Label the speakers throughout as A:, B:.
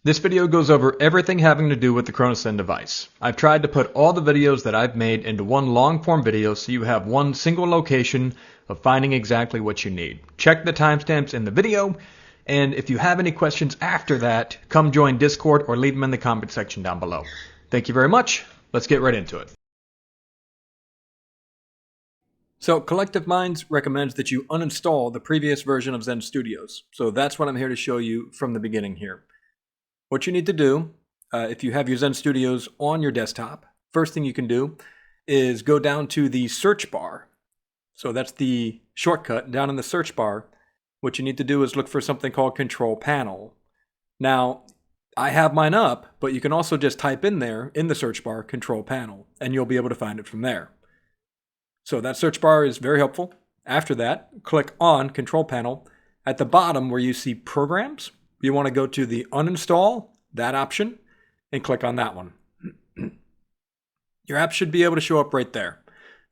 A: This video goes over everything having to do with the Cronus Zen device. I've tried to put all the videos that I've made into one long form video so you have one single location of finding exactly what you need. Check the timestamps in the video, and if you have any questions after that, come join Discord or leave them in the comment section down below. Thank you very much. Let's get right into it. So Collective Minds recommends that you uninstall the previous version of Zen Studios. So that's what I'm here to show you from the beginning here. What you need to do, if you have your Zen Studios on your desktop, first thing you can do is go down to the search bar. So that's the shortcut down in the search bar. What you need to do is look for something called Control Panel. Now, I have mine up, but you can also just type in there in the search bar Control Panel, and you'll be able to find it from there. So that search bar is very helpful. After that, click on Control Panel. At the bottom where you see Programs, you want to go to the uninstall, that option, and click on that one. Your app should be able to show up right there.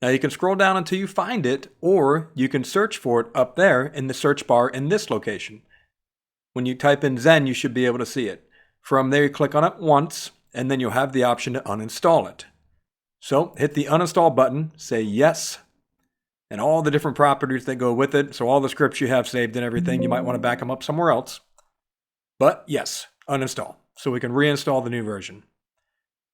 A: Now you can scroll down until you find it, or you can search for it up there in the search bar in this location. When you type in Zen, you should be able to see it. From there, you click on it once, and then you'll have the option to uninstall it. So hit the uninstall button, say yes, and all the different properties that go with it. So all the scripts you have saved and everything, you might want to back them up somewhere else. But yes, uninstall, so we can reinstall the new version.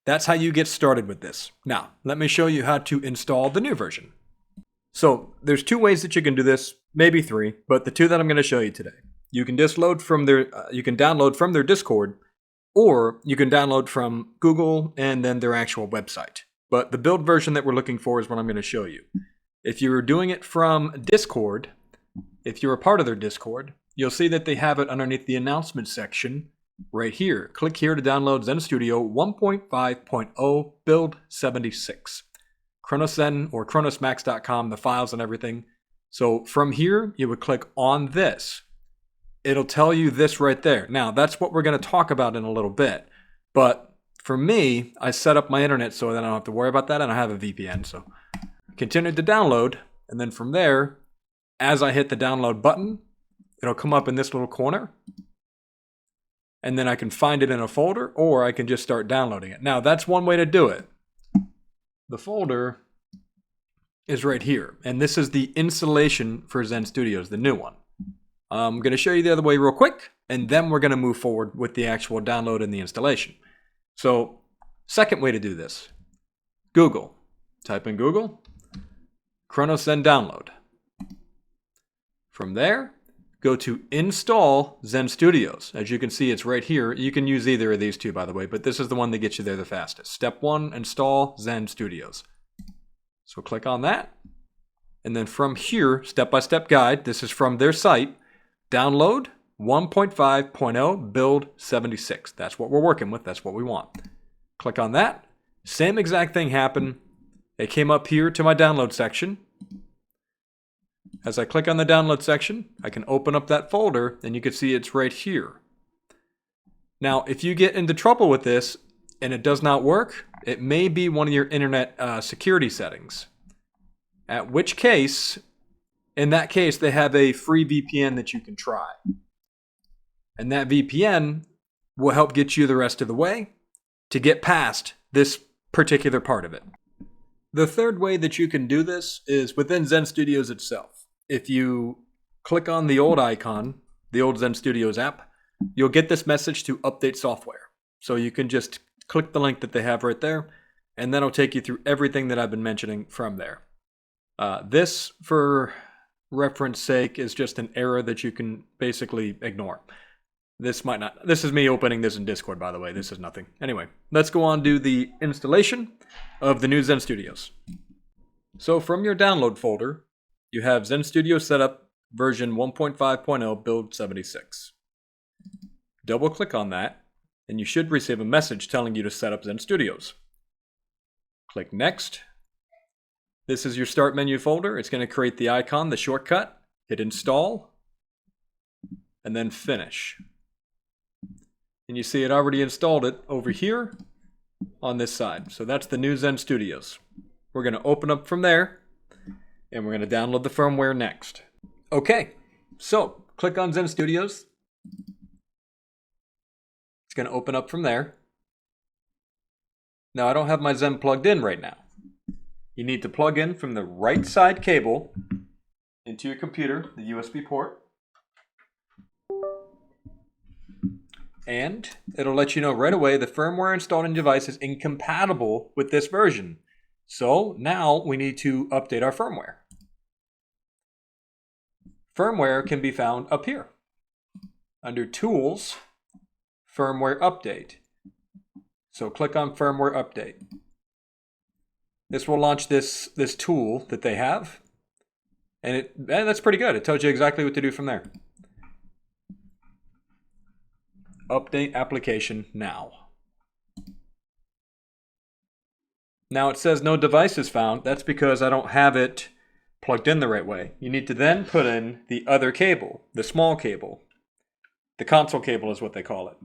A: That's how you get started with this. Now, let me show you how to install the new version. So there's two ways that you can do this, maybe three, but the two that I'm going to show you today. You can download from their Discord, or you can download from Google and then their actual website. But the build version that we're looking for is what I'm going to show you. If you're doing it from Discord, if you're a part of their Discord, you'll see that they have it underneath the announcement section right here. Click here to download Zen Studio 1.5.0 Build 76. Cronuszen or cronusmax.com, the files and everything. So from here, you would click on this. It'll tell you this right there. Now, that's what we're going to talk about in a little bit. But for me, I set up my internet so that I don't have to worry about that. I don't have a VPN, so continue to download. And then from there, as I hit the download button, it'll come up in this little corner, and then I can find it in a folder, or I can just start downloading it. Now, that's one way to do it. The folder is right here, and this is the installation for Zen Studios, the new one. I'm going to show you the other way real quick, and then we're going to move forward with the actual download and the installation. So, second way to do this, Google. Type in Google, Cronus Zen download. From there, go to Install Zen Studios. As you can see, it's right here. You can use either of these two, by the way, but this is the one that gets you there the fastest. Step 1, Install Zen Studios. So click on that. And then from here, step-by-step guide. This is from their site. Download 1.5.0 Build 76. That's what we're working with. That's what we want. Click on that. Same exact thing happened. It came up here to my download section. As I click on the download section, I can open up that folder, and you can see it's right here. Now, if you get into trouble with this and it does not work, it may be one of your internet security settings. In that case, they have a free VPN that you can try. And that VPN will help get you the rest of the way to get past this particular part of it. The third way that you can do this is within Zen Studios itself. If you click on the old icon, the old Zen Studios app, you'll get this message to update software. So you can just click the link that they have right there, and that'll take you through everything that I've been mentioning from there. This, for reference sake, is just an error that you can basically ignore. This is me opening this in Discord, by the way. This is nothing. Anyway, let's go on to the installation of the new Zen Studios. So from your download folder, you have Zen Studio Setup version 1.5.0 Build 76. Double click on that, and you should receive a message telling you to set up Zen Studios. Click Next. This is your Start menu folder. It's going to create the icon, the shortcut. Hit Install, and then Finish. And you see it already installed it over here on this side. So that's the new Zen Studios. We're going to open up from there, and we're going to download the firmware next. Okay, so click on Zen Studios. going to open up from there. Now I don't have my Zen plugged in right now. You need to plug in from the right side cable into your computer, the USB port. And it'll let you know right away the firmware installed in your device is incompatible with this version. So now we need to update our firmware. Firmware can be found up here under Tools, Firmware Update. So click on Firmware Update. This will launch this tool that they have. And that's pretty good. It tells you exactly what to do from there. Update application now. Now it says no device is found. That's because I don't have it plugged in the right way. You need to then put in the other cable, the small cable. The console cable is what they call it.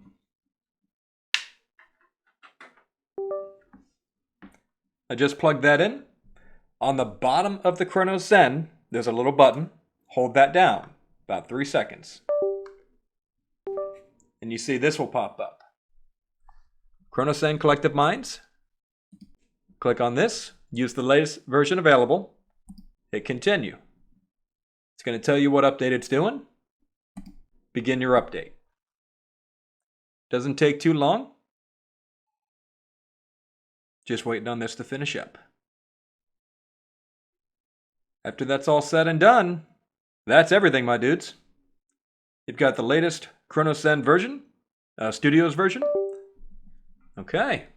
A: I just plugged that in. On the bottom of the Cronus Zen, there's a little button. Hold that down, about 3 seconds. And you see this will pop up. Cronus Zen Collective Minds. Click on this. Use the latest version available. Hit continue. It's going to tell you what update it's doing. Begin your update. Doesn't take too long. Just waiting on this to finish up. After that's all said and done, that's everything, my dudes. You've got the latest Cronus Zen version, Studios version. Okay.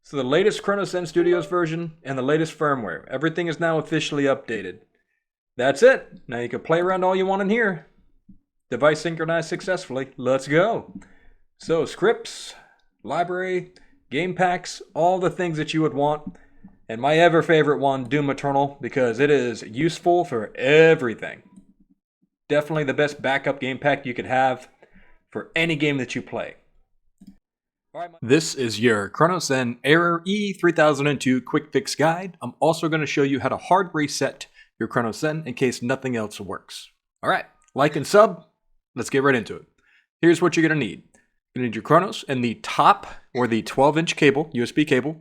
A: So the latest Cronus Zen Studios version and the latest firmware. Everything is now officially updated. That's it. Now you can play around all you want in here. Device synchronized successfully. Let's go. So scripts, library, game packs, all the things that you would want. And my ever favorite one, Doom Eternal, because it is useful for everything. Definitely the best backup game pack you could have for any game that you play. This is your Cronus Zen Error E3002 Quick Fix Guide. I'm also going to show you how to hard reset your Cronus Zen in case nothing else works. Alright, like and sub, let's get right into it. Here's what you're going to need. You need your Cronus and the top or the 12-inch cable, USB cable,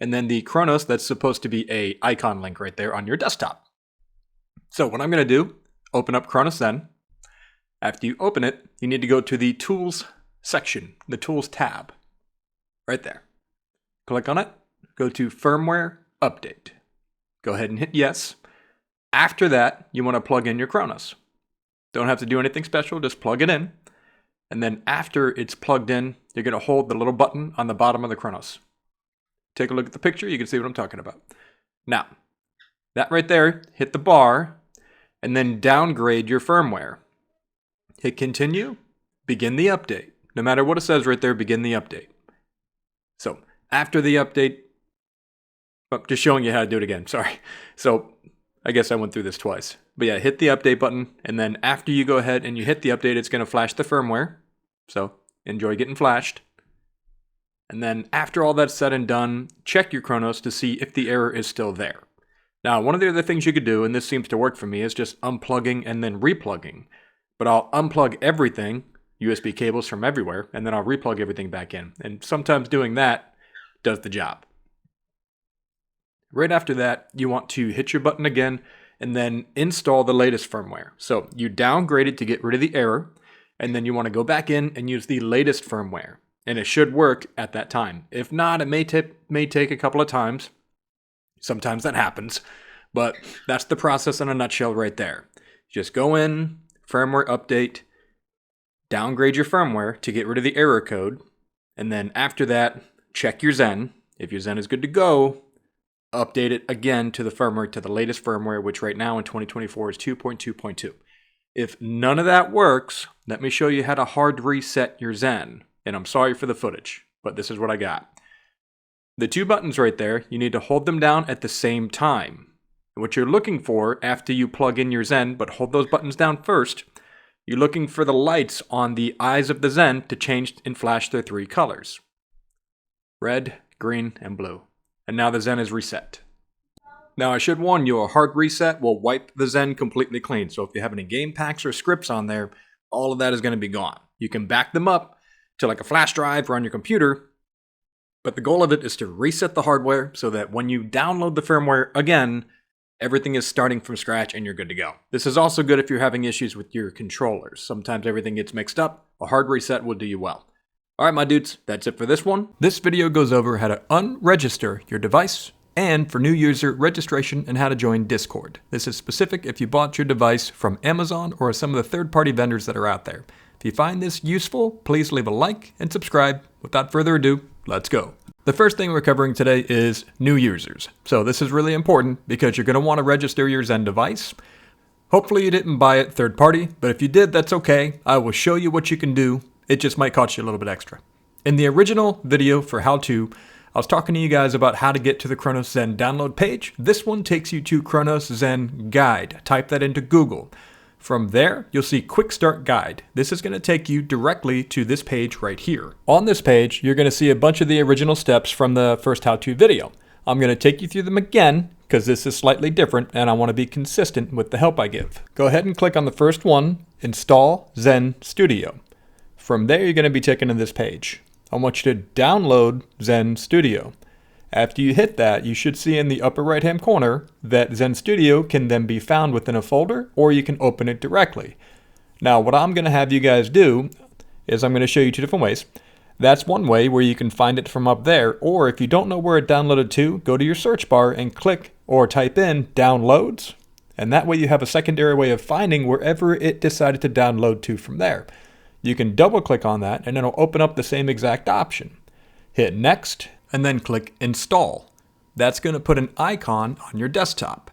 A: and then the Cronus that's supposed to be a icon link right there on your desktop. So what I'm going to do, open up Cronus Zen. After you open it, you need to go to the Tools section, the Tools tab, right there. Click on it, go to Firmware Update. Go ahead and hit yes. After that, you want to plug in your Cronus. Don't have to do anything special, just plug it in. And then after it's plugged in, you're going to hold the little button on the bottom of the Cronus. Take a look at the picture, you can see what I'm talking about. Now, that right there, hit the bar, and then downgrade your firmware. Hit continue, begin the update. No matter what it says right there, begin the update. So, after the update, just showing you how to do it again, sorry. So, I guess I went through this twice. But yeah, hit the update button, and then after you go ahead and you hit the update, it's going to flash the firmware. So, enjoy getting flashed. And then after all that's said and done, check your Cronus to see if the error is still there. Now, one of the other things you could do, and this seems to work for me, is just unplugging and then replugging. But I'll unplug everything, USB cables from everywhere, and then I'll replug everything back in. And sometimes doing that does the job. Right after that, you want to hit your button again and then install the latest firmware. So you downgrade it to get rid of the error, and then you want to go back in and use the latest firmware. And it should work at that time. If not, it may take a couple of times. Sometimes that happens. But that's the process in a nutshell right there. Just go in, firmware update, downgrade your firmware to get rid of the error code. And then after that, check your Zen. If your Zen is good to go, update it again to the firmware, to the latest firmware, which right now in 2024 is 2.2.2. If none of that works, let me show you how to hard reset your Zen. And I'm sorry for the footage, but this is what I got. The two buttons right there, you need to hold them down at the same time. What you're looking for after you plug in your Zen, but hold those buttons down first, you're looking for the lights on the eyes of the Zen to change and flash their three colors. Red, green, and blue. And now the Zen is reset. Now I should warn you, a hard reset will wipe the Zen completely clean. So if you have any game packs or scripts on there, all of that is going to be gone. You can back them up, to like a flash drive or on your computer. But the goal of it is to reset the hardware so that when you download the firmware again, everything is starting from scratch and you're good to go. This is also good if you're having issues with your controllers. Sometimes everything gets mixed up. A hard reset will do you well. All right, my dudes, that's it for this one. This video goes over how to unregister your device and for new user registration and how to join Discord. This is specific if you bought your device from Amazon or some of the third-party vendors that are out there. If you find this useful, please leave a like and subscribe. Without further ado, let's go. The first thing we're covering today is new users. So this is really important because you're going to want to register your Zen device. Hopefully you didn't buy it third party, but if you did, that's okay. I will show you what you can do. It just might cost you a little bit extra. In the original video for how to, I was talking to you guys about how to get to the Cronus Zen download page. This one takes you to Cronus Zen guide. Type that into Google. From there, you'll see Quick Start Guide. This is going to take you directly to this page right here. On this page, you're going to see a bunch of the original steps from the first how-to video. I'm going to take you through them again because this is slightly different and I want to be consistent with the help I give. Go ahead and click on the first one, Install Zen Studio. From there, you're going to be taken to this page. I want you to download Zen Studio. After you hit that, you should see in the upper right-hand corner that Zen Studio can then be found within a folder, or you can open it directly. Now, what I'm going to have you guys do is I'm going to show you two different ways. That's one way where you can find it from up there, or if you don't know where it downloaded to, go to your search bar and click or type in Downloads, and that way you have a secondary way of finding wherever it decided to download to from there. You can double-click on that, and it'll open up the same exact option. Hit Next, and then click Install. That's going to put an icon on your desktop.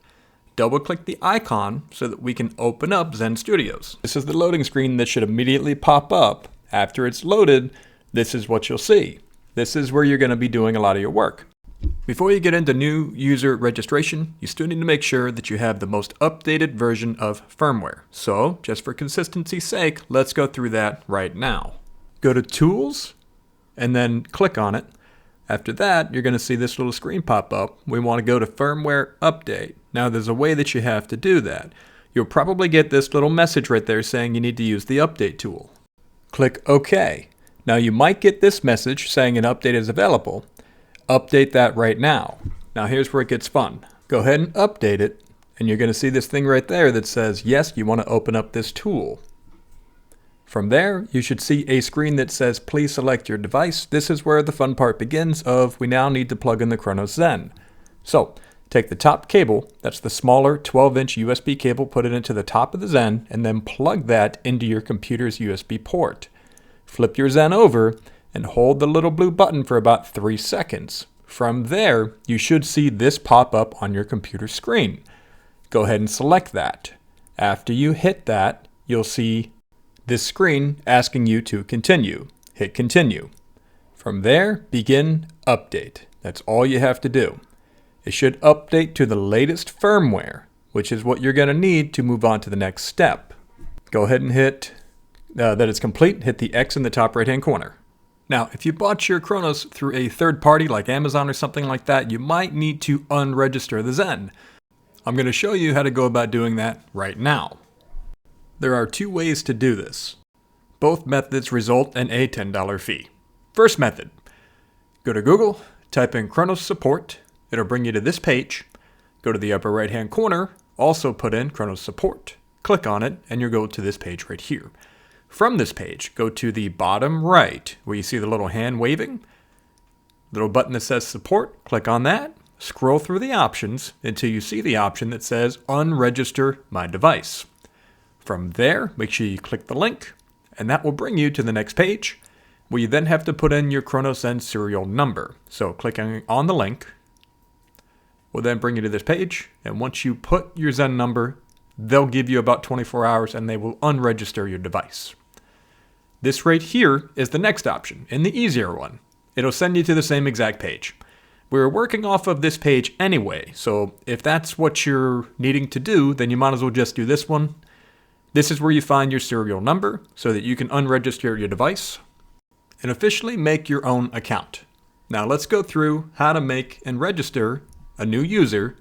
A: Double-click the icon so that we can open up Zen Studios. This is the loading screen that should immediately pop up. After it's loaded, this is what you'll see. This is where you're going to be doing a lot of your work. Before you get into new user registration, you still need to make sure that you have the most updated version of firmware. So, just for consistency's sake, let's go through that right now. Go to Tools, and then click on it. After that, you're going to see this little screen pop up. We want to go to Firmware Update. Now, there's a way that you have to do that. You'll probably get this little message right there saying you need to use the Update tool. Click OK. Now, you might get this message saying an update is available. Update that right now. Now, here's where it gets fun. Go ahead and update it, and you're going to see this thing right there that says, yes, you want to open up this tool. From there, you should see a screen that says, please select your device. This is where the fun part begins of we now need to plug in the Cronus Zen. So, take the top cable, that's the smaller 12-inch USB cable, put it into the top of the Zen, and then plug that into your computer's USB port. Flip your Zen over, and hold the little blue button for about 3 seconds. From there, you should see this pop up on your computer screen. Go ahead and select that. After you hit that, you'll see this screen asking you to continue. Hit continue. From there, begin update. That's all you have to do. It should update to the latest firmware, which is what you're going to need to move on to the next step. Go ahead and hit that it's complete. Hit the X in the top right-hand corner. Now, if you bought your Cronus through a third party like Amazon or something like that, you might need to unregister the Zen. I'm going to show you how to go about doing that right now. There are two ways to do this. Both methods result in a $10 fee. First method, go to Google, type in Cronus Support. It'll bring you to this page. Go to the upper right-hand corner, also put in Cronus Support. Click on it, and you'll go to this page right here. From this page, go to the bottom right, where you see the little hand waving. Little button that says Support, click on that. Scroll through the options until you see the option that says Unregister My Device. From there, make sure you click the link, and that will bring you to the next page, where you then have to put in your Cronus Zen serial number. So clicking on the link will then bring you to this page, and once you put your Zen number, they'll give you about 24 hours and they will unregister your device. This right here is the next option, and the easier one. It'll send you to the same exact page. We're working off of this page anyway, so if that's what you're needing to do, then you might as well just do this one. This is where you find your serial number so that you can unregister your device and officially make your own account. Now let's go through how to make and register a new user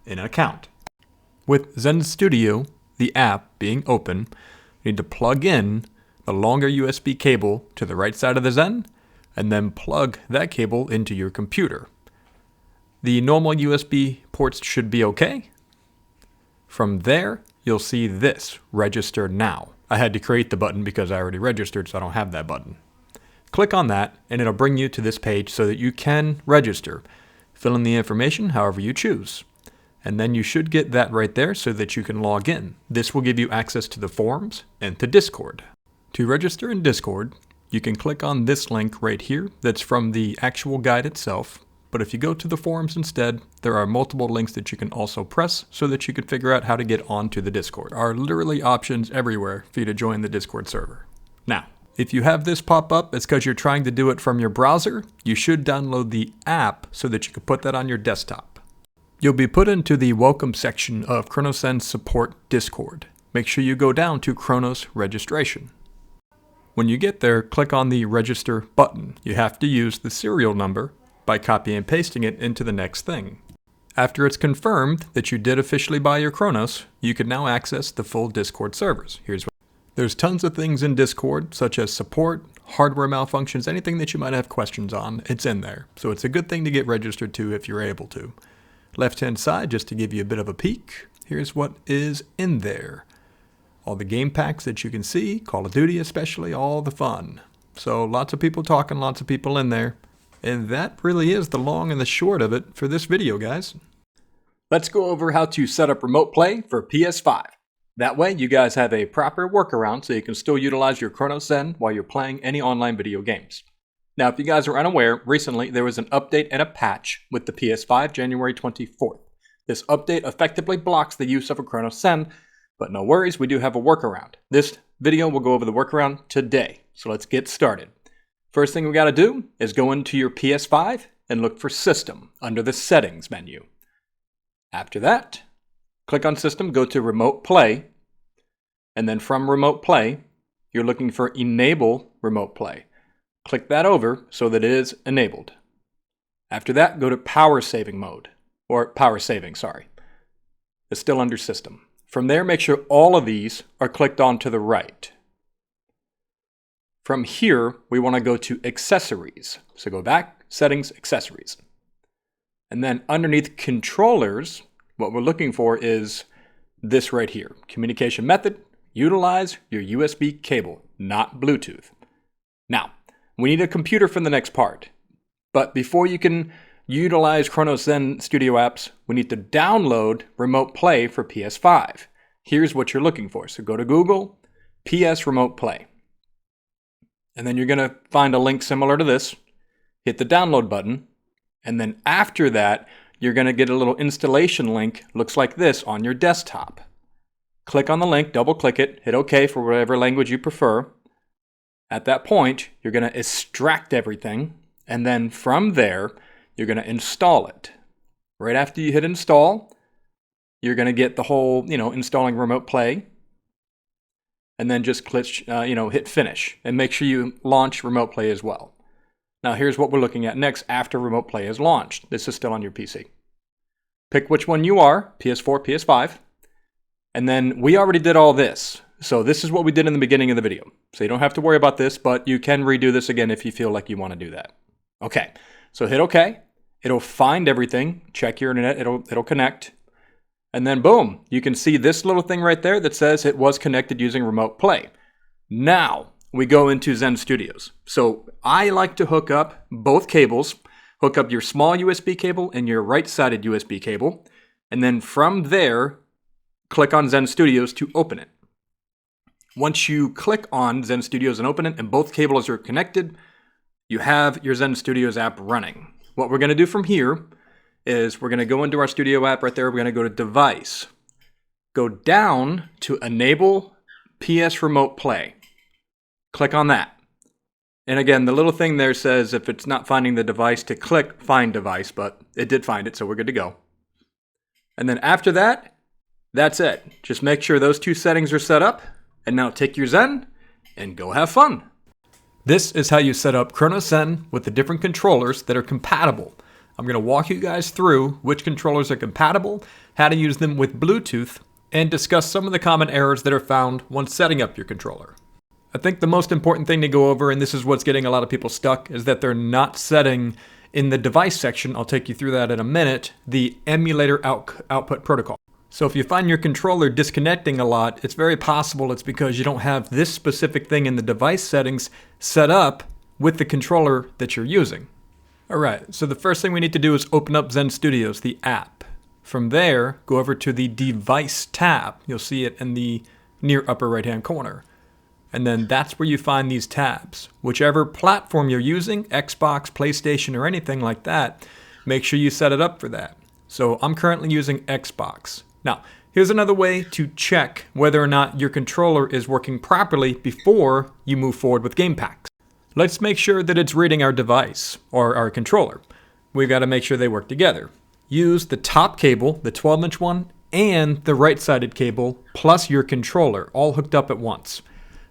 A: in an account. With Zen Studio, the app being open, you need to plug in a longer USB cable to the right side of the Zen, and then plug that cable into your computer. The normal USB ports should be okay. From there, you'll see this, Register Now. I had to create the button because I already registered, so I don't have that button. Click on that, and it'll bring you to this page so that you can register. Fill in the information however you choose. And then you should get that right there so that you can log in. This will give you access to the forums and to Discord. To register in Discord, you can click on this link right here that's from the actual guide itself. But if you go to the forums instead, there are multiple links that you can also press so that you can figure out how to get onto the Discord. There are literally options everywhere for you to join the Discord server. Now, if you have this pop up, it's because you're trying to do it from your browser. You should download the app so that you can put that on your desktop. You'll be put into the welcome section of Cronuszen support Discord. Make sure you go down to Cronus registration. When you get there, click on the register button. You have to use the serial number by copying and pasting it into the next thing. After it's confirmed that you did officially buy your Cronus, you can now access the full Discord servers. There's tons of things in Discord, such as support, hardware malfunctions, anything that you might have questions on, it's in there. So it's a good thing to get registered to if you're able to. Left-hand side, just to give you a bit of a peek, here's what is in there. All the game packs that you can see, Call of Duty especially, all the fun. So lots of people talking, lots of people in there. And that really is the long and the short of it for this video, guys. Let's go over how to set up remote play for PS5. That way, you guys have a proper workaround so you can still utilize your Cronus Zen while you're playing any online video games. Now, if you guys are unaware, recently there was an update and a patch with the PS5 January 24th. This update effectively blocks the use of a Cronus Zen, but no worries, we do have a workaround. This video will go over the workaround today, so let's get started. First thing we got to do is go into your PS5 and look for System under the Settings menu. After that, click on System, go to Remote Play, and then from Remote Play, you're looking for Enable Remote Play. Click that over so that it is enabled. After that, go to Power Saving mode, or Power Saving, sorry. It's still under System. From there, make sure all of these are clicked on to the right. From here, we want to go to Accessories. So go back, Settings, Accessories. And then underneath Controllers, what we're looking for is this right here. Communication method, utilize your USB cable, not Bluetooth. Now, we need a computer for the next part. But before you can utilize Cronus Zen Studio apps, we need to download Remote Play for PS5. Here's what you're looking for. So go to Google, PS Remote Play. And then you're going to find a link similar to this. Hit the download button. And then after that, you're going to get a little installation link, looks like this, on your desktop. Click on the link, double click it, hit OK for whatever language you prefer. At that point, you're going to extract everything. And then from there, you're going to install it. Right after you hit install, you're going to get the whole, installing Remote Play. And then just click, hit finish and make sure you launch Remote Play as well. Now here's what we're looking at next after Remote Play is launched. This is still on your PC. Pick which one you are, PS4, PS5. And then we already did all this. So this is what we did in the beginning of the video. So you don't have to worry about this, but you can redo this again if you feel like you want to do that. Okay, so hit OK. It'll find everything. Check your internet. It'll connect. And then boom, you can see this little thing right there that says it was connected using Remote Play. Now we go into Zen Studios. So I like to hook up both cables, hook up your small USB cable and your right-sided USB cable, and then from there, click on Zen Studios to open it. Once you click on Zen Studios and open it and both cables are connected, you have your Zen Studios app running. What we're going to do from here is we're going to go into our Studio app right there. We're going to go to Device. Go down to Enable PS Remote Play. Click on that. And again, the little thing there says if it's not finding the device to click Find Device, but it did find it, so we're good to go. And then after that, that's it. Just make sure those two settings are set up. And now take your Zen and go have fun. This is how you set up Cronus Zen with the different controllers that are compatible. I'm going to walk you guys through which controllers are compatible, how to use them with Bluetooth, and discuss some of the common errors that are found when setting up your controller. I think the most important thing to go over, and this is what's getting a lot of people stuck, is that they're not setting in the device section, I'll take you through that in a minute, the emulator output protocol. So if you find your controller disconnecting a lot, it's very possible it's because you don't have this specific thing in the device settings set up with the controller that you're using. Alright, so the first thing we need to do is open up Zen Studios, the app. From there, go over to the Device tab. You'll see it in the near upper right-hand corner. And then that's where you find these tabs. Whichever platform you're using, Xbox, PlayStation, or anything like that, make sure you set it up for that. So I'm currently using Xbox. Now, here's another way to check whether or not your controller is working properly before you move forward with game packs. Let's make sure that it's reading our device, or our controller. We've got to make sure they work together. Use the top cable, the 12-inch one, and the right-sided cable, plus your controller, all hooked up at once.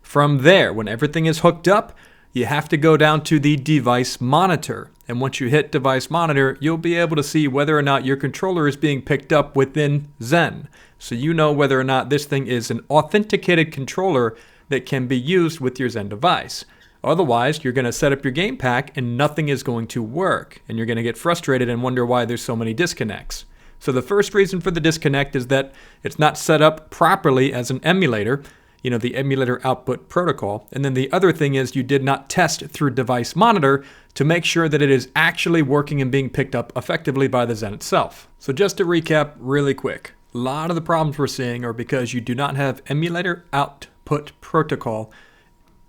A: From there, when everything is hooked up, you have to go down to the device monitor. And once you hit device monitor, you'll be able to see whether or not your controller is being picked up within Zen. So you know whether or not this thing is an authenticated controller that can be used with your Zen device. Otherwise, you're going to set up your game pack and nothing is going to work. And you're going to get frustrated and wonder why there's so many disconnects. So the first reason for the disconnect is that it's not set up properly as an emulator. You know, the emulator output protocol. And then the other thing is you did not test through device monitor to make sure that it is actually working and being picked up effectively by the Zen itself. So just to recap really quick, a lot of the problems we're seeing are because you do not have emulator output protocol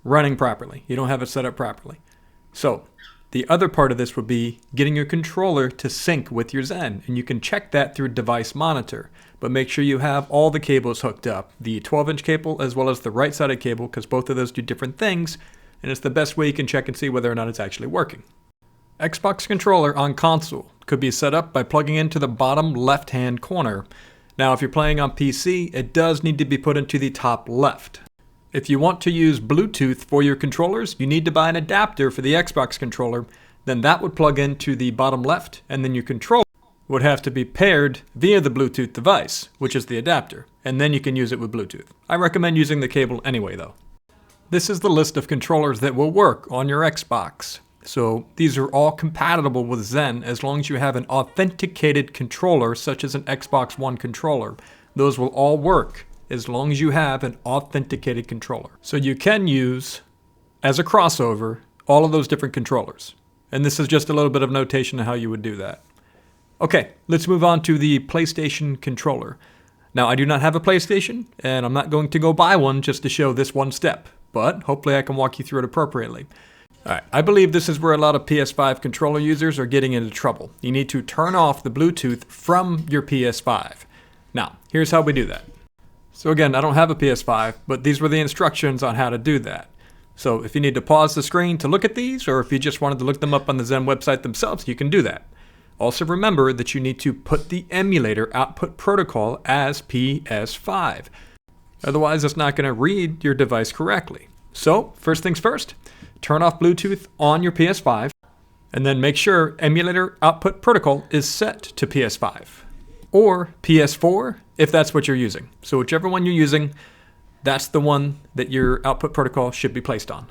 A: running properly. You don't have it set up properly. So the other part of this would be getting your controller to sync with your Zen, and you can check that through device monitor. But make sure you have all the cables hooked up, the 12-inch cable as well as the right-sided cable, because both of those do different things, and it's the best way you can check and see whether or not it's actually working. Xbox controller on console could be set up by plugging into the bottom left-hand corner. Now, if you're playing on PC, it does need to be put into the top left. If you want to use Bluetooth for your controllers, you need to buy an adapter for the Xbox controller. Then that would plug into the bottom left, and then your controller would have to be paired via the Bluetooth device, which is the adapter, and then you can use it with Bluetooth. I recommend using the cable anyway, though. This is the list of controllers that will work on your Xbox. So these are all compatible with Zen as long as you have an authenticated controller, such as an Xbox One controller. Those will all work as long as you have an authenticated controller. So you can use, as a crossover, all of those different controllers. And this is just a little bit of notation on how you would do that. Okay, let's move on to the PlayStation controller. Now, I do not have a PlayStation, and I'm not going to go buy one just to show this one step, but hopefully I can walk you through it appropriately. Alright, I believe this is where a lot of PS5 controller users are getting into trouble. You need to turn off the Bluetooth from your PS5. Now, here's how we do that. So again, I don't have a PS5, but these were the instructions on how to do that. So if you need to pause the screen to look at these, or if you just wanted to look them up on the Zen website themselves, you can do that. Also remember that you need to put the emulator output protocol as PS5. Otherwise, it's not going to read your device correctly. So, first things first, turn off Bluetooth on your PS5, and then make sure emulator output protocol is set to PS5. Or PS4, if that's what you're using. So whichever one you're using, that's the one that your output protocol should be placed on.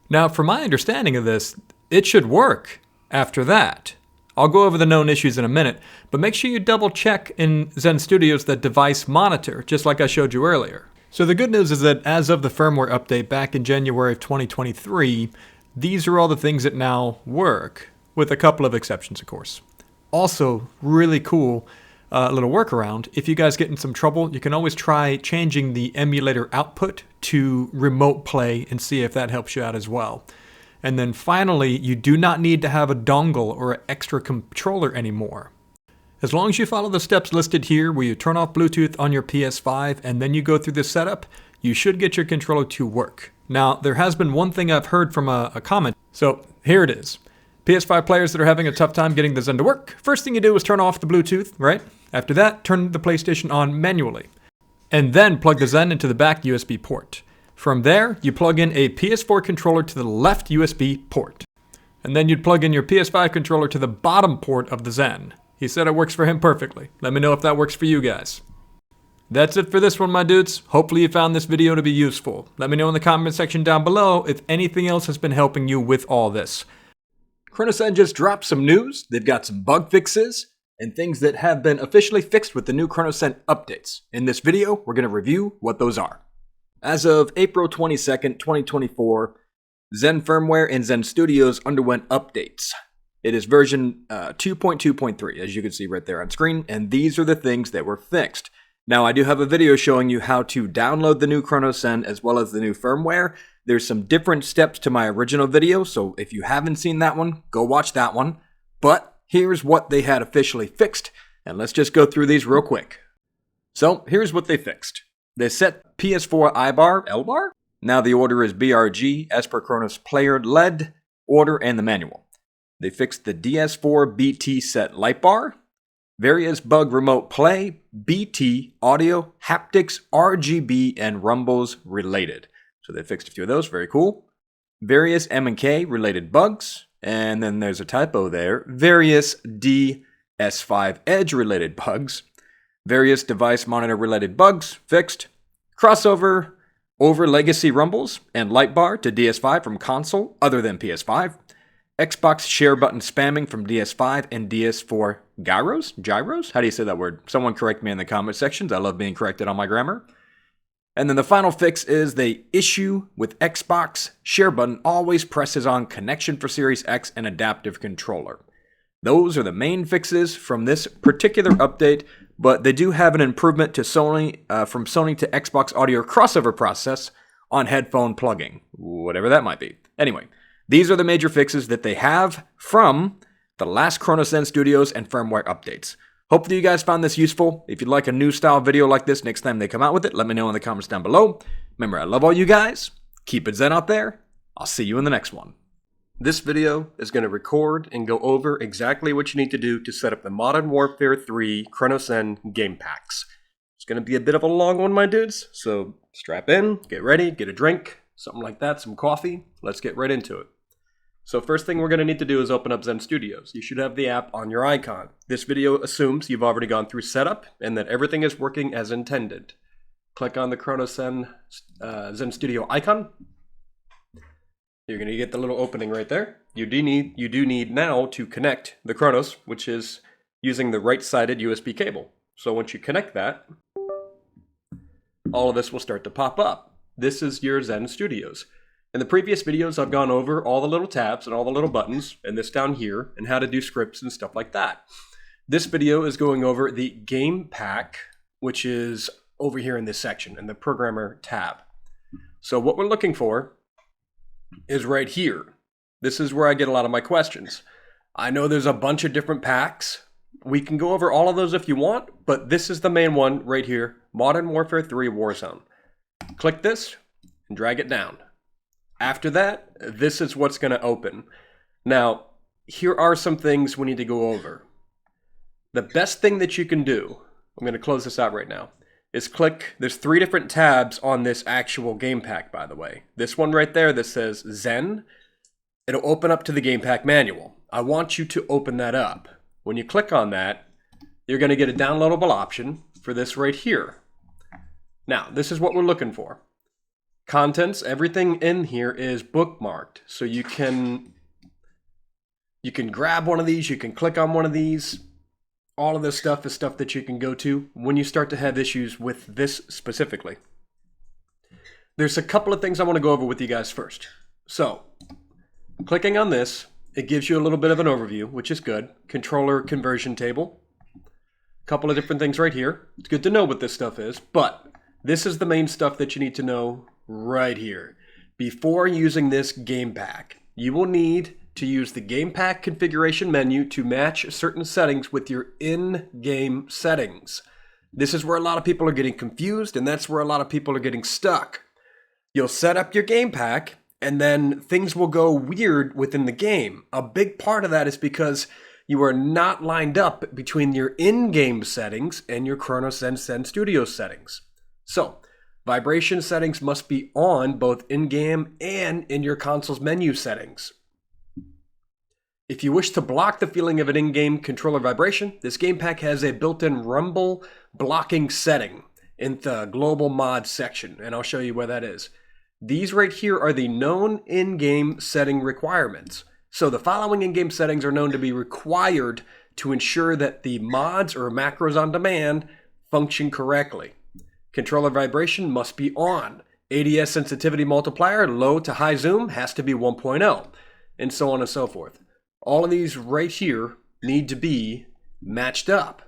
A: Now, from my understanding of this, it should work after that. I'll go over the known issues in a minute, but make sure you double check in Zen Studios the device monitor, just like I showed you earlier. So the good news is that as of the firmware update back in January of 2023, these are all the things that now work, with a couple of exceptions, of course. Also, really cool little workaround. If you guys get in some trouble, you can always try changing the emulator output to remote play and see if that helps you out as well. And then finally, you do not need to have a dongle or an extra controller anymore. As long as you follow the steps listed here, where you turn off Bluetooth on your PS5 and then you go through the setup, you should get your controller to work. Now, there has been one thing I've heard from a comment. So here it is. PS5 players that are having a tough time getting the Zen to work, first thing you do is turn off the Bluetooth, right? After that, turn the PlayStation on manually. And then plug the Zen into the back USB port. From there, you plug in a PS4 controller to the left USB port. And then you'd plug in your PS5 controller to the bottom port of the Zen. He said it works for him perfectly. Let me know if that works for you guys. That's it for this one, my dudes. Hopefully you found this video to be useful. Let me know in the comment section down below if anything else has been helping you with all this. Cronuszen just dropped some news. They've got some bug fixes and things that have been officially fixed with the new Cronuszen updates. In this video, we're going to review what those are. As of April 22nd, 2024, Zen firmware and Zen Studios underwent updates. It is version 2.2.3, as you can see right there on screen, and these are the things that were fixed. Now, I do have a video showing you how to download the new Cronuszen as well as the new firmware. There's some different steps to my original video, so if you haven't seen that one, go watch that one. But here's what they had officially fixed, and let's just go through these real quick. So, here's what they fixed. They set PS4 I-bar, L-bar? Now the order is BRG, as per Cronus player LED order and the manual. They fixed the DS4 BT set light bar, various bug remote play, BT, audio, haptics, RGB, and rumbles related. So they fixed a few of those, very cool. Various M&K related bugs, and then there's a typo there, various DS5 Edge related bugs, various device monitor related bugs, fixed, crossover over legacy rumbles and light bar to DS5 from console other than PS5, Xbox share button spamming from DS5 and DS4 gyros? How do you say that word? Someone correct me in the comment sections. I love being corrected on my grammar. And then the final fix is the issue with Xbox share button always presses on connection for Series X and adaptive controller. Those are the main fixes from this particular update, but they do have an improvement to Sony from Sony to Xbox audio crossover process on headphone plugging, whatever that might be. Anyway, these are the major fixes that they have from the last Cronus Zen Studios and firmware updates. Hopefully you guys found this useful. If you'd like a new style video like this next time they come out with it, let me know in the comments down below. Remember, I love all you guys. Keep it Zen out there. I'll see you in the next one. This video is going to record and go over exactly what you need to do to set up the Modern Warfare 3 Cronuszen game packs. It's going to be a bit of a long one, my dudes, so strap in, get ready, get a drink, something like that, some coffee. Let's get right into it. So first thing we're going to need to do is open up Zen Studios. You should have the app on your icon. This video assumes you've already gone through setup and that everything is working as intended. Click on the Cronuszen Zen Studio icon. You're going to get the little opening right there. You do need now to connect the Cronus, which is using the right-sided USB cable. So once you connect that, all of this will start to pop up. This is your Zen Studios. In the previous videos, I've gone over all the little tabs and all the little buttons, and this down here, and how to do scripts and stuff like that. This video is going over the game pack, which is over here in this section, in the programmer tab. So what we're looking for is right here. This is where I get a lot of my questions. I know there's a bunch of different packs. We can go over all of those if you want, but this is the main one right here, Modern Warfare 3 Warzone. Click this and drag it down. After that, this is what's going to open. Now, here are some things we need to go over. The best thing that you can do, I'm going to close this out right now, is click, there's 3 different tabs on this actual game pack, by the way. This one right there that says Zen, it'll open up to the game pack manual. I want you to open that up. When you click on that, you're going to get a downloadable option for this right here. Now, this is what we're looking for. Contents, everything in here is bookmarked. So you can grab one of these, you can click on one of these. All of this stuff is stuff that you can go to when you start to have issues with this specifically. There's a couple of things I want to go over with you guys first. So, clicking on this, it gives you a little bit of an overview, which is good. Controller conversion table. A couple of different things right here. It's good to know what this stuff is, but this is the main stuff that you need to know right here. Before using this game pack, you will need to use the game pack configuration menu to match certain settings with your in-game settings. This is where a lot of people are getting confused, and that's where a lot of people are getting stuck. You'll set up your game pack, and then things will go weird within the game. A big part of that is because you are not lined up between your in-game settings and your Cronuszen Zen Studio settings. So, vibration settings must be on both in-game and in your console's menu settings. If you wish to block the feeling of an in-game controller vibration, this game pack has a built-in rumble blocking setting.
B: in the global mod section, and I'll show you where that is. These right here are the known in-game setting requirements. So the following in-game settings are known to be required to ensure that the mods or macros on demand function correctly. Controller vibration must be on. ADS sensitivity multiplier, low to high zoom, has to be 1.0, and so on and so forth. All of these right here need to be matched up.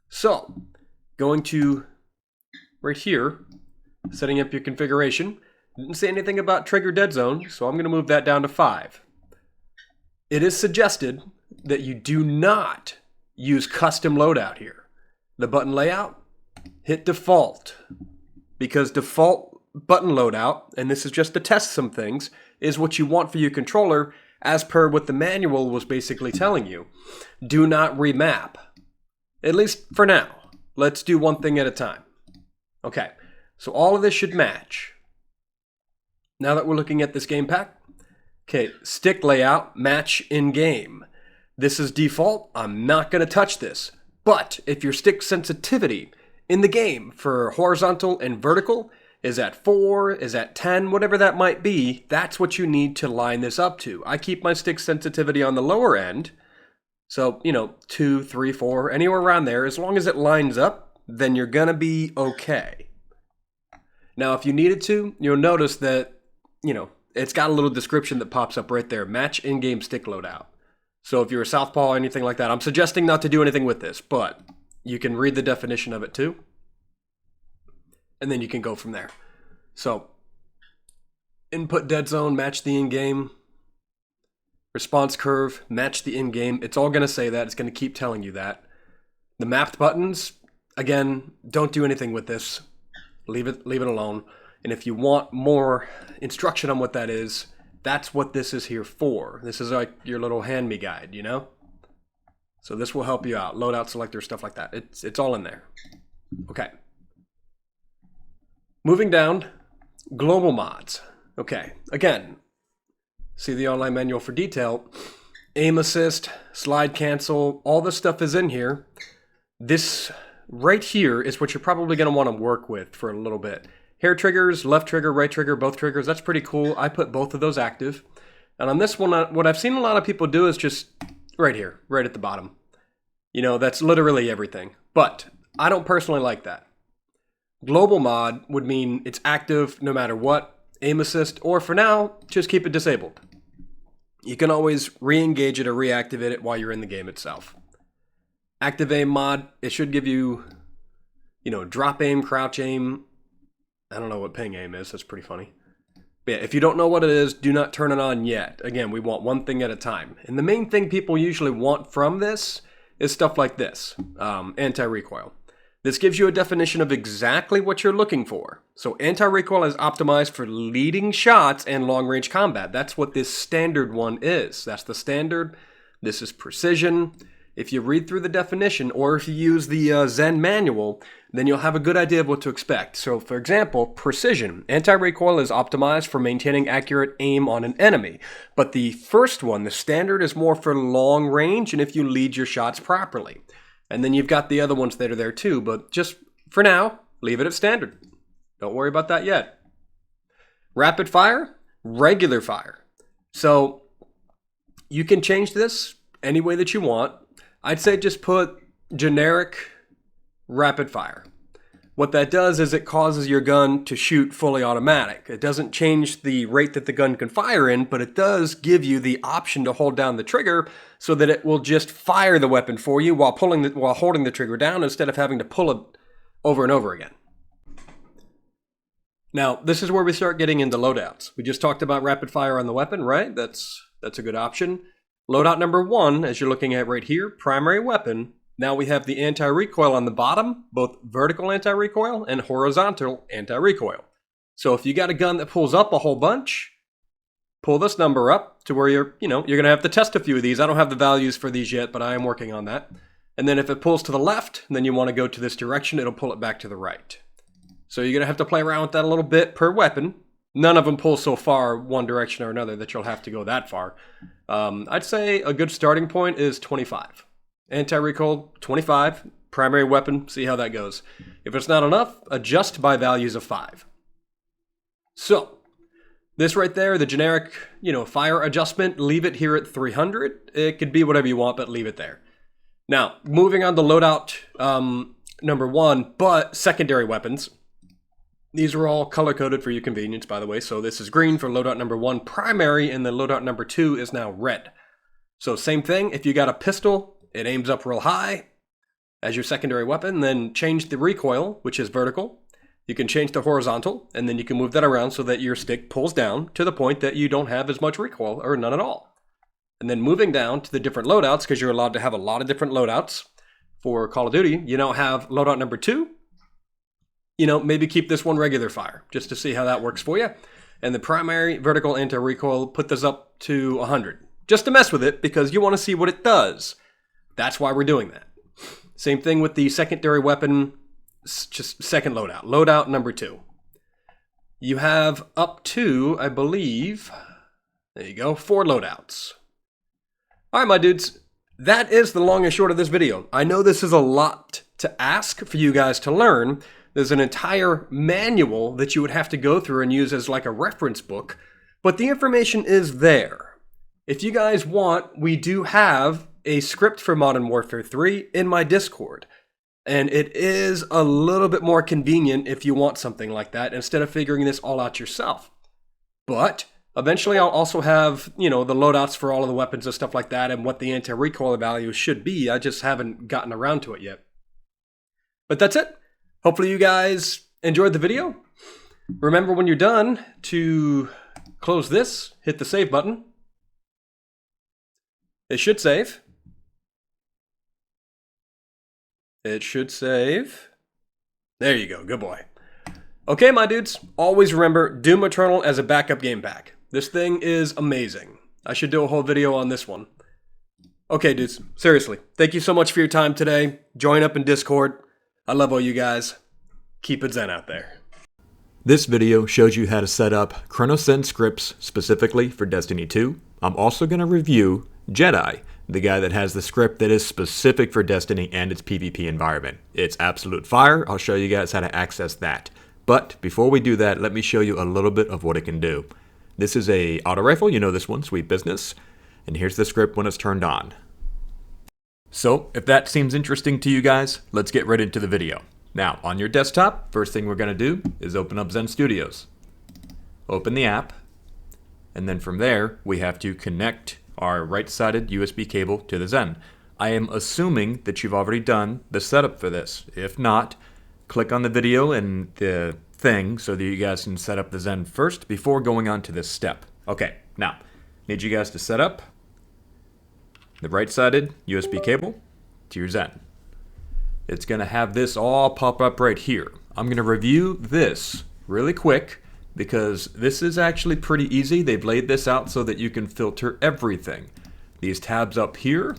B: So, going to right here, setting up your configuration. Didn't say anything about trigger dead zone, so I'm going to move that down to 5. It is suggested that you do not use custom loadout here. The button layout, hit default, because default button loadout, and this is just to test some things, is what you want for your controller as per what the manual was basically telling you. Do not remap. At least for now. Let's do one thing at a time. Okay, so all of this should match. Now that we're looking at this game pack, okay, stick layout, match in game. This is default. I'm not going to touch this. But if your stick sensitivity in the game for horizontal and vertical is at 4, is at 10, whatever that might be, that's what you need to line this up to. I keep my stick sensitivity on the lower end. So, 2, 3, 4, anywhere around there. As long as it lines up, then you're going to be okay. Now, if you needed to, you'll notice that, it's got a little description that pops up right there. Match in-game stick loadout. So if you're a southpaw or anything like that, I'm suggesting not to do anything with this, but you can read the definition of it too. And then you can go from there. So, input dead zone, match the in-game. Response curve, match the in-game. It's all going to say that. It's going to keep telling you that. The mapped buttons, again, don't do anything with this. Leave it alone. And if you want more instruction on what that is, that's what this is here for. This is like your little hand-me guide, So this will help you out. Loadout selector, stuff like that. It's all in there. Okay. Moving down, global mods. Okay, again, see the online manual for detail. Aim assist, slide cancel, all this stuff is in here. This right here is what you're probably going to want to work with for a little bit. Hair triggers, left trigger, right trigger, both triggers, that's pretty cool. I put both of those active. And on this one, what I've seen a lot of people do is just right here, right at the bottom. That's literally everything. But I don't personally like that. Global mod would mean it's active no matter what, aim assist, or for now, just keep it disabled. You can always re-engage it or reactivate it while you're in the game itself. Active aim mod, it should give you, drop aim, crouch aim. I don't know what ping aim is, that's pretty funny. But yeah, if you don't know what it is, do not turn it on yet. Again, we want one thing at a time. And the main thing people usually want from this is stuff like this, anti-recoil. This gives you a definition of exactly what you're looking for. So anti-recoil is optimized for leading shots and long-range combat. That's what this standard one is. That's the standard. This is precision. If you read through the definition, or if you use the Zen manual, then you'll have a good idea of what to expect. So for example, precision. Anti-recoil is optimized for maintaining accurate aim on an enemy. But the first one, the standard, is more for long range and if you lead your shots properly. And then you've got the other ones that are there too, but just for now, leave it at standard. Don't worry about that yet. Rapid fire, regular fire. So you can change this any way that you want. I'd say just put generic rapid fire. What that does is it causes your gun to shoot fully automatic. It doesn't change the rate that the gun can fire in, but it does give you the option to hold down the trigger so that it will just fire the weapon for you while holding the trigger down instead of having to pull it over and over again. Now, this is where we start getting into loadouts. We just talked about rapid fire on the weapon, right? That's a good option. Loadout number 1, as you're looking at right here, primary weapon. Now we have the anti-recoil on the bottom, both vertical anti-recoil and horizontal anti-recoil. So if you got a gun that pulls up a whole bunch, pull this number up to where you're going to have to test a few of these. I don't have the values for these yet, but I am working on that. And then if it pulls to the left, then you want to go to this direction, it'll pull it back to the right. So you're going to have to play around with that a little bit per weapon. None of them pull so far one direction or another that you'll have to go that far. I'd say a good starting point is 25. Anti-recoil, 25. primary weapon, see how that goes. If it's not enough, adjust by values of 5. So, this right there, the generic, fire adjustment, leave it here at 300. It could be whatever you want, but leave it there. Now, moving on to loadout number 1, but secondary weapons. These are all color-coded for your convenience, by the way. So this is green for loadout number 1 primary, and then loadout number 2 is now red. So same thing, if you got a pistol, it aims up real high as your secondary weapon, then change the recoil, which is vertical. You can change the horizontal, and then you can move that around so that your stick pulls down to the point that you don't have as much recoil, or none at all. And then moving down to the different loadouts, because you're allowed to have a lot of different loadouts for Call of Duty, you now have loadout number 2. Maybe keep this one regular fire, just to see how that works for you. And the primary vertical anti-recoil, put this up to 100. Just to mess with it, because you want to see what it does. That's why we're doing that. Same thing with the secondary weapon, just second loadout. Loadout number 2. You have up to, I believe, there you go, 4 loadouts. All right, my dudes, that is the long and short of this video. I know this is a lot to ask for you guys to learn. There's an entire manual that you would have to go through and use as like a reference book, but the information is there. If you guys want, we do have a script for Modern Warfare 3 in my Discord, and it is a little bit more convenient if you want something like that instead of figuring this all out yourself. But eventually I'll also have, the loadouts for all of the weapons and stuff like that and what the anti-recoil value should be. I just haven't gotten around to it yet. But that's it. Hopefully you guys enjoyed the video. Remember when you're done to close this, hit the save button. It should save. It should save. There you go, good boy. Okay, my dudes, always remember Doom Eternal as a backup game pack. This thing is amazing. I should do a whole video on this one. Okay, dudes, seriously, thank you so much for your time today. Join up in Discord. I love all you guys. Keep it Zen out there.
A: This video shows you how to set up Cronus Zen scripts specifically for Destiny 2. I'm also going to review Jedi, the guy that has the script that is specific for Destiny and its PvP environment. It's absolute fire. I'll show you guys how to access that. But before we do that, let me show you a little bit of what it can do. This is a auto rifle. You know this one, sweet business. And here's the script when it's turned on. So, if that seems interesting to you guys, let's get right into the video. Now, on your desktop, first thing we're going to do is open up Zen Studios. Open the app, and then from there, we have to connect our right-sided USB cable to the Zen. I am assuming that you've already done the setup for this. If not, click on the video and the thing so that you guys can set up the Zen first before going on to this step. Okay, now, need you guys to set up the right-sided USB cable to your Zen. It's going to have this all pop up right here. I'm going to review this really quick because this is actually pretty easy. They've laid this out so that you can filter everything. These tabs up here,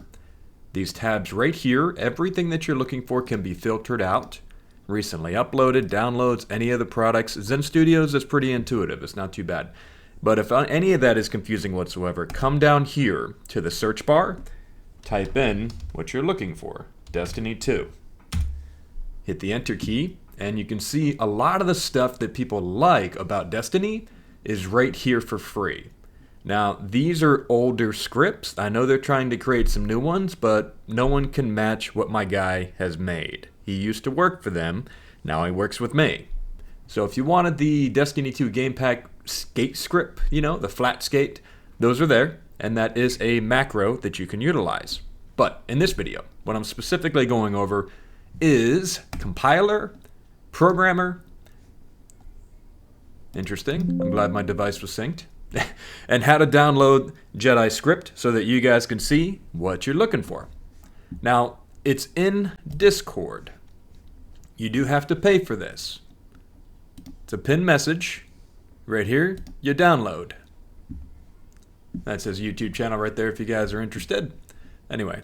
A: these tabs right here, everything that you're looking for can be filtered out. Recently uploaded, downloads, any of the products. Zen Studios is pretty intuitive. It's not too bad. But if any of that is confusing whatsoever, come down here to the search bar, type in what you're looking for, Destiny 2. Hit the enter key, and you can see a lot of the stuff that people like about Destiny is right here for free. Now, these are older scripts. I know they're trying to create some new ones, but no one can match what my guy has made. He used to work for them, now he works with me. So if you wanted the Destiny 2 Game Pack skate script, the flat skate, those are there, and that is a macro that you can utilize. But in this video, what I'm specifically going over is compiler, programmer, interesting, I'm glad my device was synced, and how to download Jedi script so that you guys can see what you're looking for. Now, it's in Discord. You do have to pay for this. It's a pinned message. Right here, you download. That says YouTube channel right there if you guys are interested. Anyway,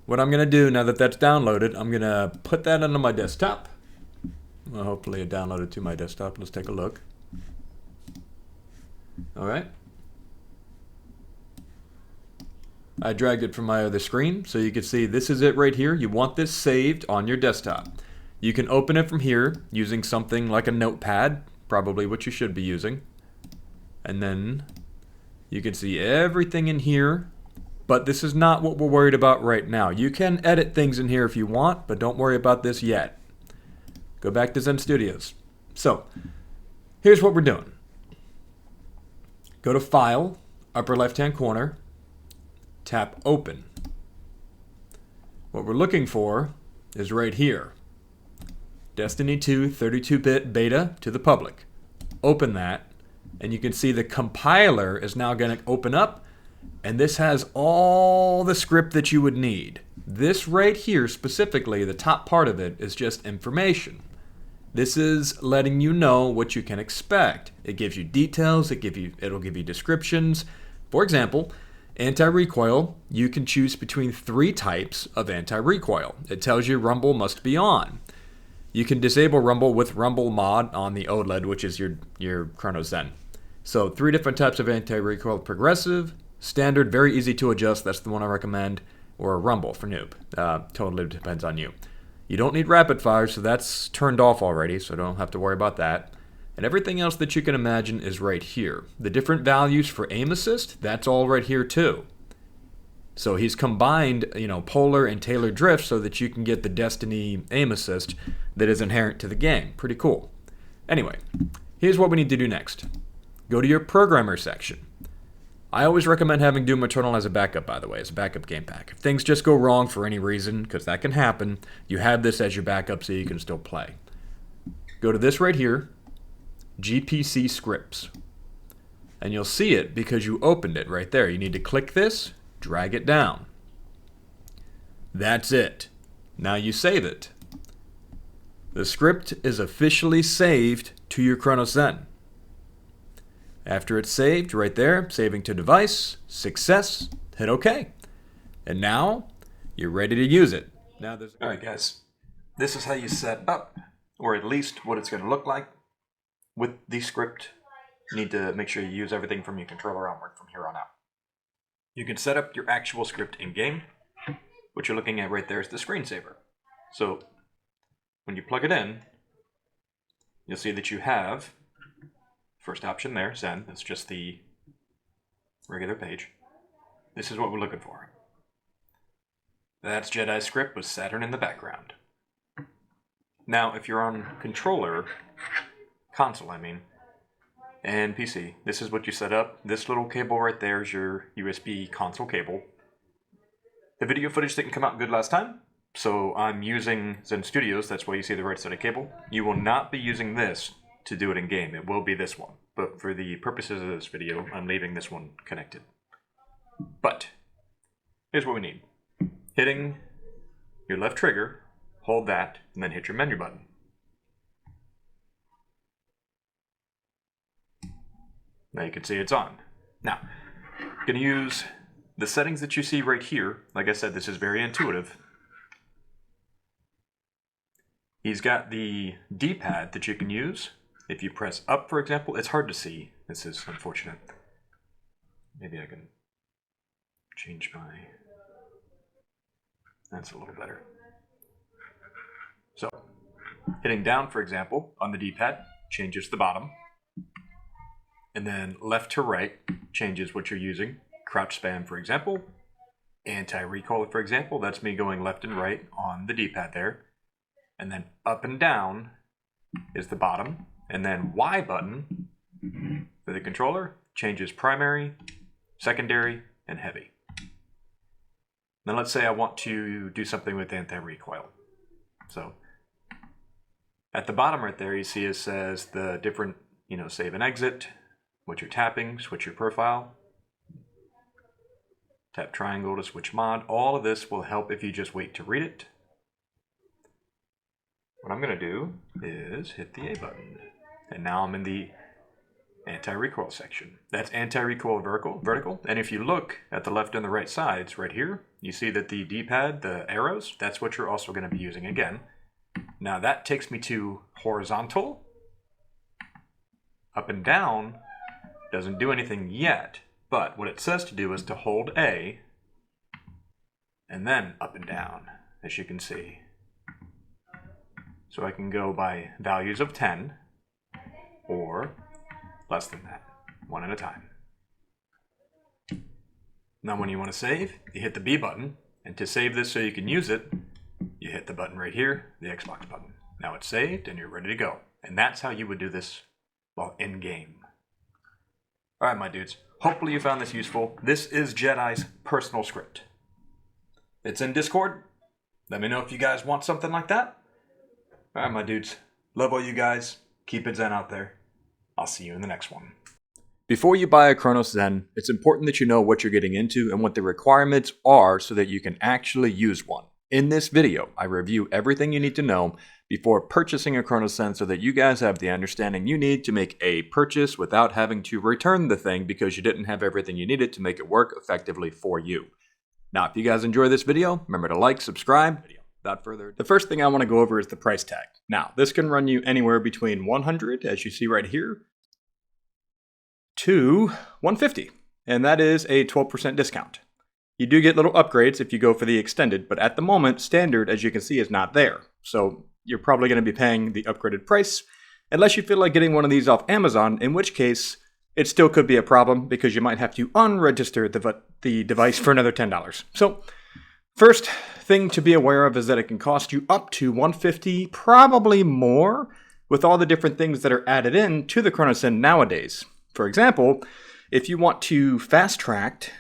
A: what I'm going to do now that that's downloaded, I'm going to put that onto my desktop. Well, hopefully it downloaded to my desktop. Let's take a look. All right. I dragged it from my other screen so you can see this is it right here. You want this saved on your desktop. You can open it from here using something like a notepad, probably what you should be using. And then you can see everything in here, but this is not what we're worried about right now. You can edit things in here if you want, but don't worry about this yet. Go back to Zen Studios. So, here's what we're doing. Go to File, upper left-hand corner, tap Open. What we're looking for is right here. Destiny 2 32-bit beta to the public. Open that, and you can see the compiler is now going to open up, and this has all the script that you would need. This right here, specifically, the top part of it, is just information. This is letting you know what you can expect. It gives you details, it'll give you descriptions. For example, anti-recoil, you can choose between 3 types of anti-recoil. It tells you rumble must be on. You can disable rumble with rumble mod on the OLED, which is your Cronus Zen. So 3 different types of anti-recoil: progressive, standard, very easy to adjust, that's the one I recommend, or a rumble for noob. Totally depends on you. You don't need rapid fire, so that's turned off already, so don't have to worry about that. And everything else that you can imagine is right here. The different values for aim assist, that's all right here too. So he's combined, polar and tailored drift so that you can get the Destiny aim assist that is inherent to the game. Pretty cool. Anyway, here's what we need to do next. Go to your programmer section. I always recommend having Doom Eternal as a backup, by the way, as a backup game pack. If things just go wrong for any reason, because that can happen, you have this as your backup so you can still play. Go to this right here, GPC scripts. And you'll see it because you opened it right there. You need to click this, drag it down. That's it. Now you save it. The script is officially saved to your Cronus Zen. After it's saved, right there, saving to device, success, hit OK. And now, you're ready to use it. Alright guys, this is how you set up, or at least what it's going to look like with the script. You need to make sure you use everything from your controller onward from here on out. You can set up your actual script in-game. What you're looking at right there is the screensaver. So, when you plug it in, you'll see that you have first option there, Zen. That's just the regular page. This is what we're looking for. That's Jedi script with Saturn in the background. Now, if you're on controller, console I mean, and PC, this is what you set up. This little cable right there is your USB console cable. The video footage didn't come out good last time, so I'm using Zen Studios. That's why you see the right side of cable. You will not be using this to do it in game. It will be this one, but for the purposes of this video, I'm leaving this one connected. But here's what we need. Hitting your left trigger, hold that, and then hit your menu button. Now you can see it's on. Now, I'm going to use the settings that you see right here. Like I said, this is very intuitive. He's got the D-pad that you can use. If you press up, for example, it's hard to see. This is unfortunate. Maybe I can change my... That's a little better. So, hitting down, for example, on the D-pad changes the bottom. And then left to right changes what you're using. Crouch spam, for example. Anti-recoil, for example. That's me going left and right on the D-pad there. And then up and down is the bottom. And then Y button for the controller changes primary, secondary, and heavy. Now let's say I want to do something with anti-recoil. So at the bottom right there, you see it says the different, save and exit, what you're tapping, switch your profile, tap triangle to switch mod. All of this will help if you just wait to read it. What I'm going to do is hit the A button. And now I'm in the anti-recoil section. That's anti-recoil vertical. And if you look at the left and the right sides right here, you see that the D-pad, the arrows, that's what you're also going to be using again. Now that takes me to horizontal. Up and down doesn't do anything yet, but what it says to do is to hold A and then up and down, as you can see. So I can go by values of 10 or less than that, one at a time. Now when you want to save, you hit the B button, and to save this so you can use it, you hit the button right here, the Xbox button. Now it's saved and you're ready to go. And that's how you would do this while in game. Alright my dudes, hopefully you found this useful. This is Jedi's personal script. It's in Discord. Let me know if you guys want something like that. Alright my dudes, love all you guys. Keep it Zen out there. I'll see you in the next one. Before you buy a Cronus Zen, it's important that you know what you're getting into and what the requirements are so that you can actually use one. In this video, I review everything you need to know before purchasing a Cronus Zen so that you guys have the understanding you need to make a purchase without having to return the thing because you didn't have everything you needed to make it work effectively for you. Now, if you guys enjoy this video, remember to like, subscribe. Without further ado, the first thing I want to go over is the price tag. Now, this can run you anywhere between $100, as you see right here, to $150, and that is a 12% discount. You do get little upgrades if you go for the extended, but at the moment, standard, as you can see, is not there. So you're probably going to be paying the upgraded price, unless you feel like getting one of these off Amazon, in which case, it still could be a problem because you might have to unregister the device for another $10. So first thing to be aware of is that it can cost you up to $150, probably more, with all the different things that are added in to the Cronuszen nowadays. For example, if you want to fast track,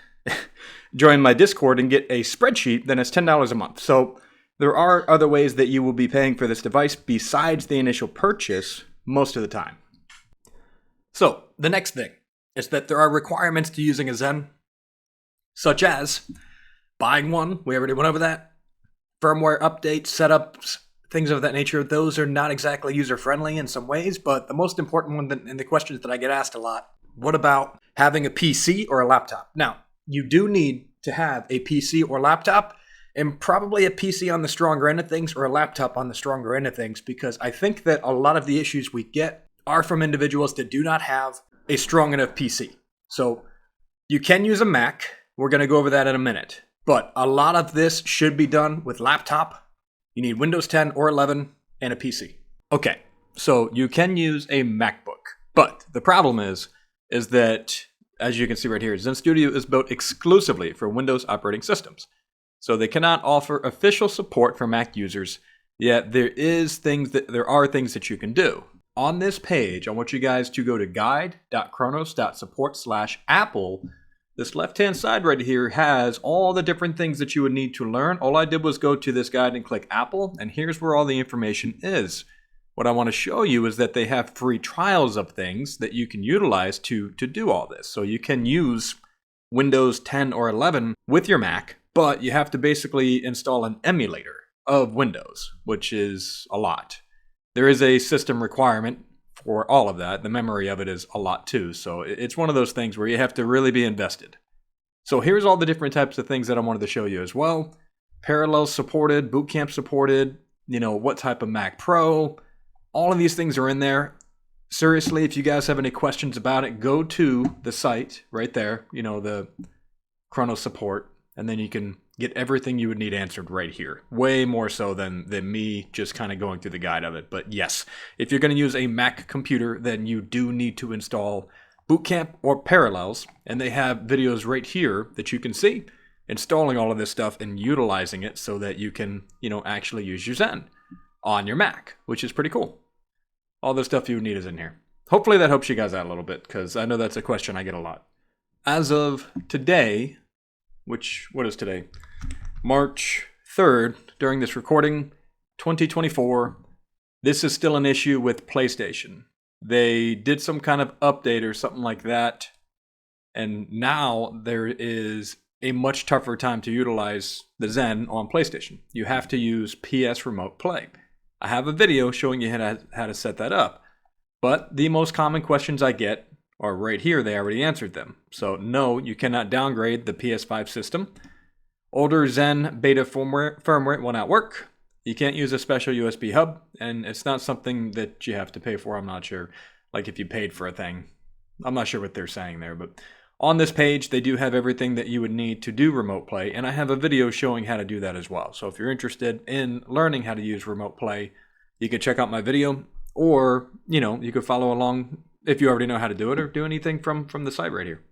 A: join my Discord and get a spreadsheet, then it's $10 a month. So there are other ways that you will be paying for this device besides the initial purchase most of the time. So the next thing is that there are requirements to using a Zen, such as buying one. We already went over that. Firmware updates, setups, things of that nature. Those are not exactly user-friendly in some ways, but the most important one, and the questions that I get asked a lot, what about having a PC or a laptop? Now, you do need to have a PC or laptop, and probably a PC on the stronger end of things or a laptop on the stronger end of things, because I think that a lot of the issues we get are from individuals that do not have a strong enough PC. So you can use a Mac. We're going to go over that in a minute. But a lot of this should be done with laptop. You need Windows 10 or 11 and a PC. Okay, so you can use a MacBook. But the problem is that, as you can see right here, Zen Studio is built exclusively for Windows operating systems. So they cannot offer official support for Mac users, yet there are things that you can do. On this page, I want you guys to go to guide.cronus.support/Apple. This left-hand side right here has all the different things that you would need to learn. All I did was go to this guide and click Apple, and here's where all the information is. What I want to show you is that they have free trials of things that you can utilize to do all this. So you can use Windows 10 or 11 with your Mac, but you have to basically install an emulator of Windows, which is a lot. There is a system requirement for all of that. The memory of it is a lot too. So it's one of those things where you have to really be invested. So here's all the different types of things that I wanted to show you as well. Parallels supported, boot camp supported, what type of Mac Pro. All of these things are in there. Seriously, if you guys have any questions about it, go to the site right there, the Chrono support, and then you can get everything you would need answered right here. Way more so than me just kind of going through the guide of it. But yes, if you're going to use a Mac computer, then you do need to install Boot Camp or Parallels, and they have videos right here that you can see installing all of this stuff and utilizing it so that you can, actually use your Zen on your Mac, which is pretty cool. All the stuff you would need is in here. Hopefully that helps you guys out a little bit, because I know that's a question I get a lot. As of today, what is today? March 3rd, during this recording, 2024, this is still an issue with PlayStation. They did some kind of update or something like that, and now there is a much tougher time to utilize the Zen on PlayStation. You have to use PS Remote Play. I have a video showing you how to set that up, but the most common questions I get are right here. They already answered them. So no, you cannot downgrade the PS5 system. Older Zen beta firmware will not work. You can't use a special USB hub, and it's not something that you have to pay for. I'm not sure, like if you paid for a thing. I'm not sure what they're saying there, but On this page, they do have everything that you would need to do remote play, and I have a video showing how to do that as well. So if you're interested in learning how to use remote play, you can check out my video, or, you could follow along if you already know how to do it, or do anything from the site right here.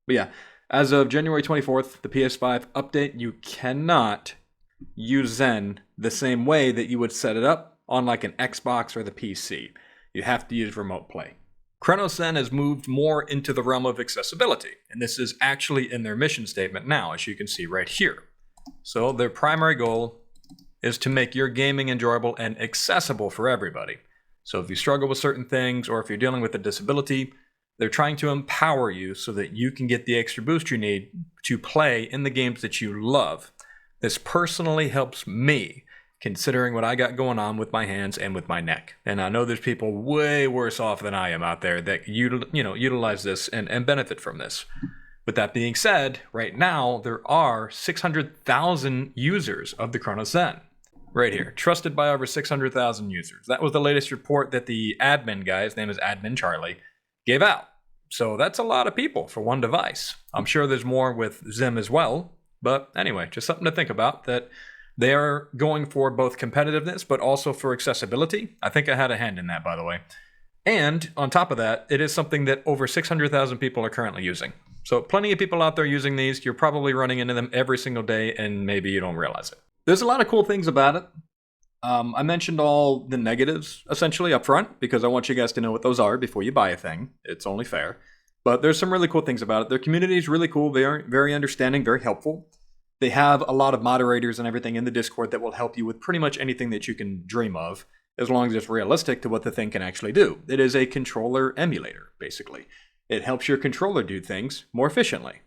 A: But yeah, as of January 24th, the PS5 update, you cannot use Zen the same way that you would set it up on like an Xbox or the PC. You have to use remote play. Cronus Zen has moved more into the realm of accessibility, and this is actually in their mission statement now, as you can see right here. So their primary goal is to make your gaming enjoyable and accessible for everybody. So if you struggle with certain things, or if you're dealing with a disability, they're trying to empower you so that you can get the extra boost you need to play in the games that you love. This personally helps me, considering what I got going on with my hands and with my neck. And I know there's people way worse off than I am out there that utilize this and benefit from this. With that being said, right now there are 600,000 users of the Cronus Zen. Right here, trusted by over 600,000 users. That was the latest report that the admin guy, his name is Admin Charlie, gave out. So that's a lot of people for one device. I'm sure there's more with Zim as well. But anyway, just something to think about, that they are going for both competitiveness, but also for accessibility. I think I had a hand in that, by the way. And on top of that, it is something that over 600,000 people are currently using. So plenty of people out there using these. You're probably running into them every single day, and maybe you don't realize it. There's a lot of cool things about it. I mentioned all the negatives, essentially, up front, because I want you guys to know what those are before you buy a thing. It's only fair. But there's some really cool things about it. Their community is really cool. They are very understanding, very helpful. They have a lot of moderators and everything in the Discord that will help you with pretty much anything that you can dream of, as long as it's realistic to what the thing can actually do. It is a controller emulator, basically. It helps your controller do things more efficiently.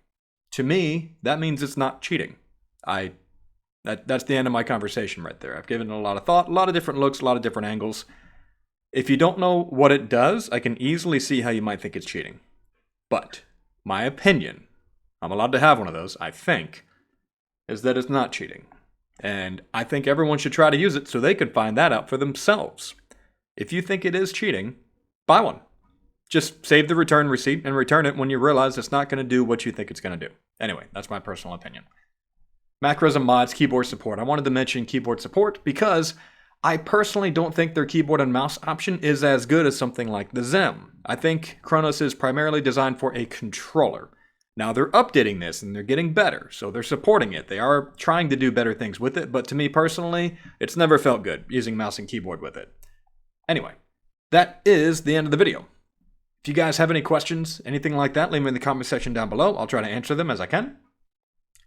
A: To me, that means it's not cheating. That's the end of my conversation right there. I've given it a lot of thought, a lot of different looks, a lot of different angles. If you don't know what it does, I can easily see how you might think it's cheating. But my opinion, I'm allowed to have one of those, I think, is that it's not cheating. And I think everyone should try to use it so they can find that out for themselves. If you think it is cheating, buy one. Just save the return receipt and return it when you realize it's not going to do what you think it's going to do. Anyway, that's my personal opinion. Macros and mods, keyboard support. I wanted to mention keyboard support because I personally don't think their keyboard and mouse option is as good as something like the Zen. I think Cronus is primarily designed for a controller. Now they're updating this and they're getting better, so they're supporting it. They are trying to do better things with it, but to me personally, it's never felt good using mouse and keyboard with it. Anyway, that is the end of the video. If you guys have any questions, anything like that, leave them in the comment section down below. I'll try to answer them as I can.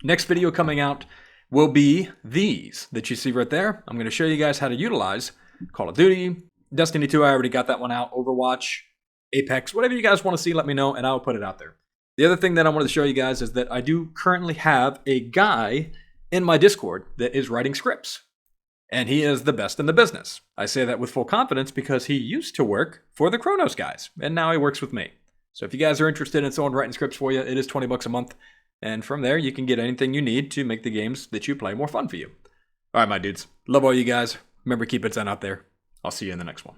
A: Next video coming out will be these that you see right there. I'm going to show you guys how to utilize Call of Duty, Destiny 2, I already got that one out, Overwatch, Apex, whatever you guys want to see, let me know, and I'll put it out there. The other thing that I wanted to show you guys is that I do currently have a guy in my Discord that is writing scripts. And he is the best in the business. I say that with full confidence because he used to work for the Cronus guys, and now he works with me. So if you guys are interested in someone writing scripts for you, it is $20 a month. And from there, you can get anything you need to make the games that you play more fun for you. All right, my dudes. Love all you guys. Remember, keep it Zen out there. I'll see you in the next one.